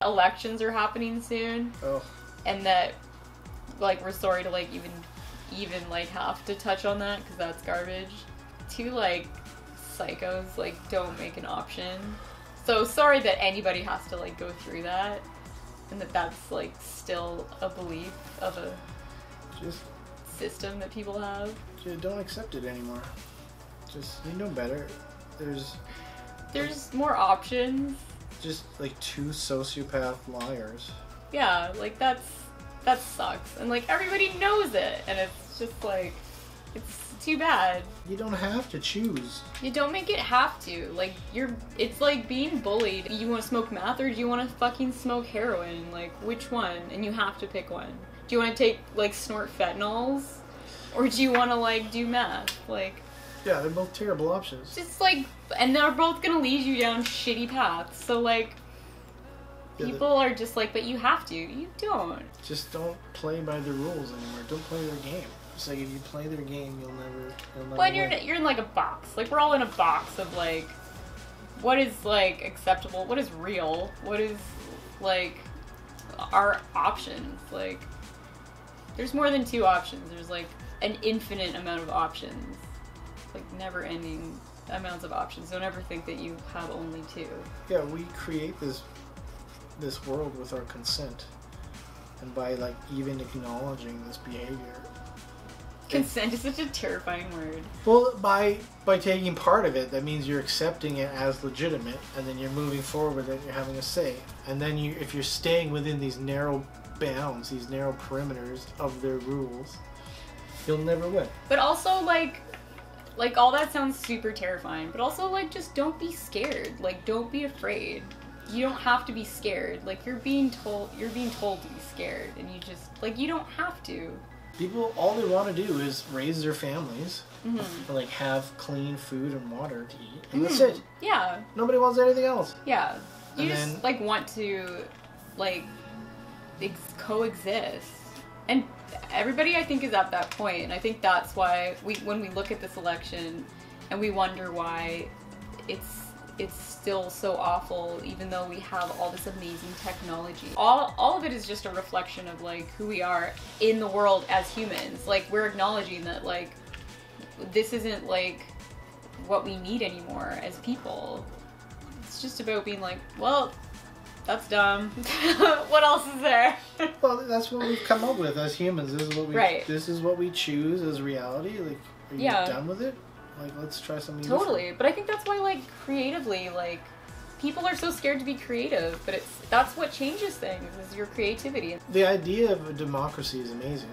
elections are happening soon. Oh. And that, like, we're sorry to, like, even like, have to touch on that, because that's garbage. Two, like, psychos, like, don't make an option. So sorry that anybody has to, like, go through that. And that's, like, still a belief of a system that people have. Don't accept it anymore. Just, you know better. There's more options. Just, like, two sociopath liars. Yeah, like, that sucks. And, like, everybody knows it. And it's just, like, it's too bad. You don't have to choose. You don't make it have to. Like, it's like being bullied. You want to smoke meth or do you want to fucking smoke heroin? Like, which one? And you have to pick one. Do you want to take, like, snort fentanyls? Or do you want to, like, do meth? Like... Yeah, they're both terrible options. Just, like... And they're both gonna lead you down shitty paths. So, like... People are just like, but you have to. You don't. Just don't play by the rules anymore. Don't play their game. It's like, if you play their game, you'll never when you're in, like, a box. Like, we're all in a box of, like... What is, like, acceptable? What is real? What is, like... Our options? Like... There's more than two options. There's, like, an infinite amount of options. Like, never-ending amounts of options. Don't ever think that you have only two. Yeah, we create this world with our consent. And by, like, even acknowledging this behavior. Consent is such a terrifying word. Well, by taking part of it, that means you're accepting it as legitimate, and then you're moving forward with it, you're having a say. And then if you're staying within these narrow bounds, these narrow perimeters of their rules, you'll never win. But also, like all that sounds super terrifying, but also, like, just don't be scared. Like, don't be afraid. You don't have to be scared. Like, you're being told to be scared, and you just, like, you don't have to. People, all they want to do is raise their families, and, like, have clean food and water to eat, and that's it. Yeah. Nobody wants anything else. Yeah. You just, like, want to, like, coexist. And everybody, I think, is at that point, and I think that's why when we look at this election and we wonder why it's still so awful, even though we have all this amazing technology. All of it is just a reflection of, like, who we are in the world as humans. Like, we're acknowledging that, like, this isn't, like, what we need anymore as people. It's just about being like, well, that's dumb. What else is there? Well, that's what we've come up with as humans. This is what we choose as reality. Like, are you done with it? Like, let's try something totally different. But I think that's why, like, creatively, like, people are so scared to be creative, but that's what changes things, is your creativity. The idea of a democracy is amazing,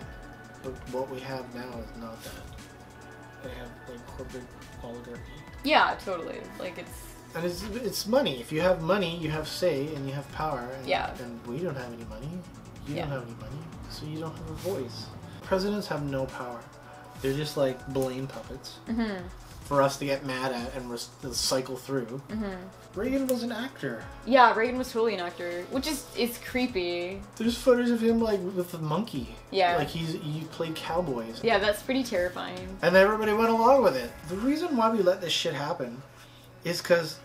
but what we have now is not that. They have, like, corporate oligarchy. Yeah, totally. Like, and it's money. If you have money, you have say and you have power. And we don't have any money. You don't have any money, so you don't have a voice. Presidents have no power. They're just, like, blame puppets for us to get mad at and cycle through. Reagan was an actor. Yeah, Reagan was totally an actor, which is creepy. There's footage of him, like, with a monkey. Yeah. Like, he played cowboys. Yeah, that's pretty terrifying. And everybody went along with it. The reason why we let this shit happen is because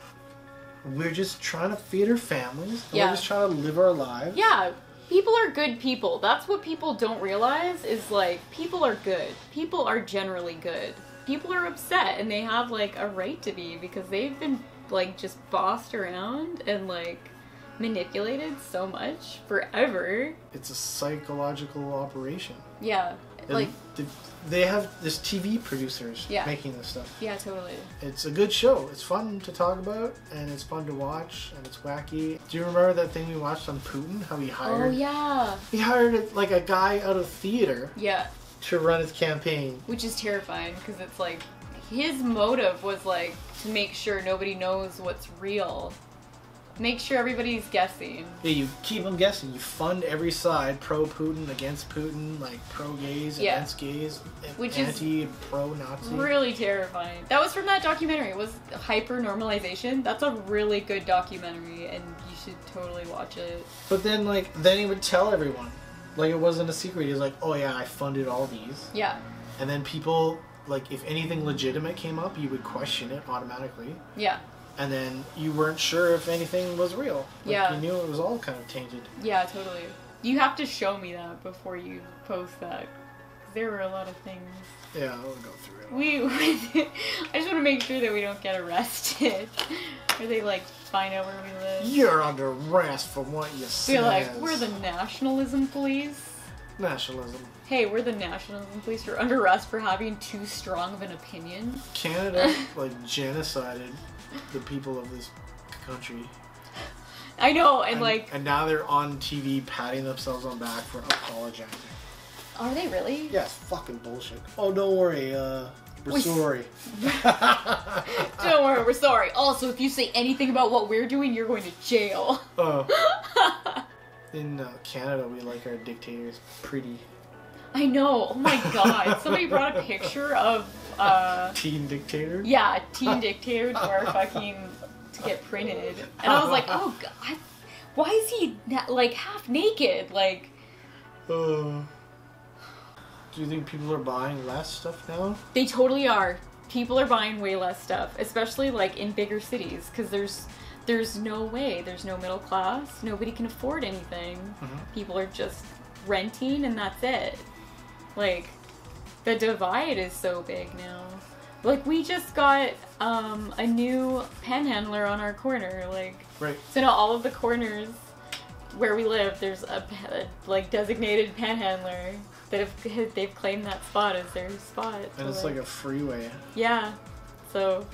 we're just trying to feed our families. And we're just trying to live our lives. Yeah. People are good people. That's what people don't realize is, like, people are good. People are generally good. People are upset and they have, like, a right to be because they've been, like, just bossed around and, like, manipulated so much forever. It's a psychological operation. Yeah. And like, they have this TV producers making this stuff. Yeah, totally. It's a good show. It's fun to talk about, and it's fun to watch, and it's wacky. Do you remember that thing we watched on Putin? How he hired... Oh, yeah. He hired, like, a guy out of theater to run his campaign. Which is terrifying, because it's, like, his motive was, like, to make sure nobody knows what's real. Make sure everybody's guessing. Yeah, you keep them guessing. You fund every side, pro-Putin, against Putin, like pro-gays, against gays, which anti-pro-Nazi. Really terrifying. That was from that documentary. It was HYPERNORMALISATION. That's a really good documentary, and you should totally watch it. But then, like, then he would tell everyone. Like, it wasn't a secret. He was like, oh yeah, I funded all these. Yeah. And then people, like, if anything legitimate came up, you would question it automatically. Yeah. and then you weren't sure if anything was real. Like, yeah. You knew it was all kind of tainted. Yeah, totally. You have to show me that before you post that. 'Cause there were a lot of things. Yeah, I'll go through it. I just want to make sure that we don't get arrested. Or they, like, find out where we live. You're under arrest for what you said. We're like, we're the nationalism police. Nationalism. Hey, we're the nationalism police. You're under arrest for having too strong of an opinion. Canada, like, genocided the people of this country. I know, and like... And now they're on TV patting themselves on the back for apologizing. Are they really? Yeah, it's fucking bullshit. Oh, don't worry, we're sorry. Don't worry, we're sorry. Also, if you say anything about what we're doing, you're going to jail. In Canada, we like our dictators pretty. I know. Oh my god. Somebody brought a picture of... Teen dictator? Yeah, teen dictator to our fucking... to get printed. And I was like, oh god, why is he, like, half naked? Like... Do you think people are buying less stuff now? They totally are. People are buying way less stuff, especially like in bigger cities, because there's no way, there's no middle class, nobody can afford anything. People are just renting and that's it. Like, the divide is so big now. Like, we just got a new panhandler on our corner, like, right. So now all of the corners where we live, there's a like designated panhandler. That they've claimed that spot as their spot. And it's like a freeway. Yeah. So,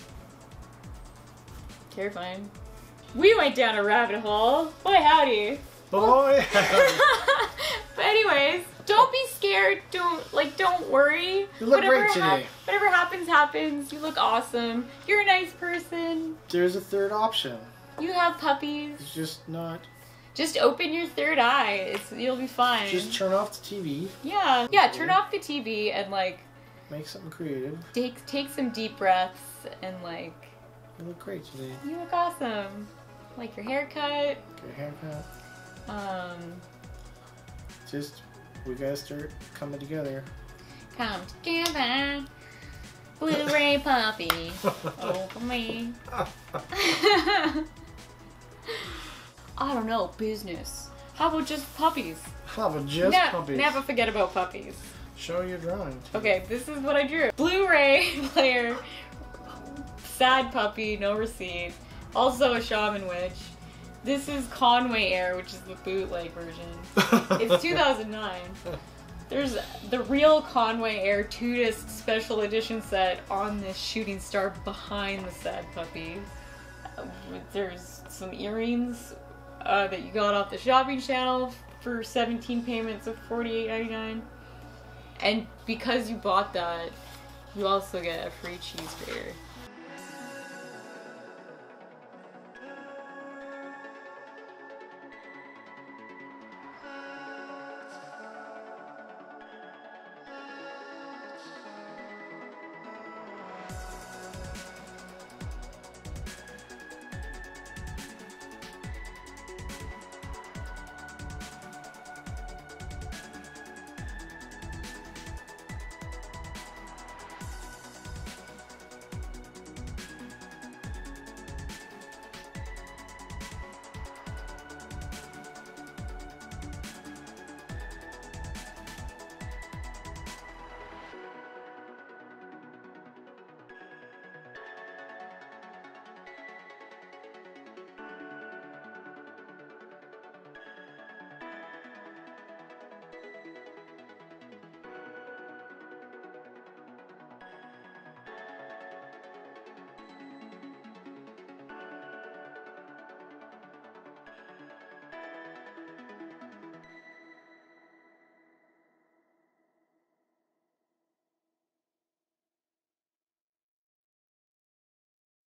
terrifying. We went down a rabbit hole. Boy howdy. Boy howdy. But anyways, don't be scared. Don't worry. You look great today. Whatever happens, happens. You look awesome. You're a nice person. There's a third option. You have puppies. It's just not... Just open your third eye. You'll be fine. Just turn off the TV. Yeah. Yeah, turn off the TV and, like... Make something creative. Take some deep breaths and, like... You look great today. You look awesome. Like your haircut. Good haircut. Just, we gotta start coming together. Come together. Blu-ray puppy. Oh, for me. I don't know, business. How about just puppies? How about just puppies? Never forget about puppies. Show your drawing. Okay, this is what I drew. Blu-ray player, sad puppy, no receipt. Also a shaman witch. This is Conway Air, which is the bootleg version. It's 2009. There's the real Conway Air 2-disc special edition set on this shooting star behind the sad puppy. There's some earrings that you got off the shopping channel for 17 payments of $48.99. And because you bought that, you also get a free cheese grater.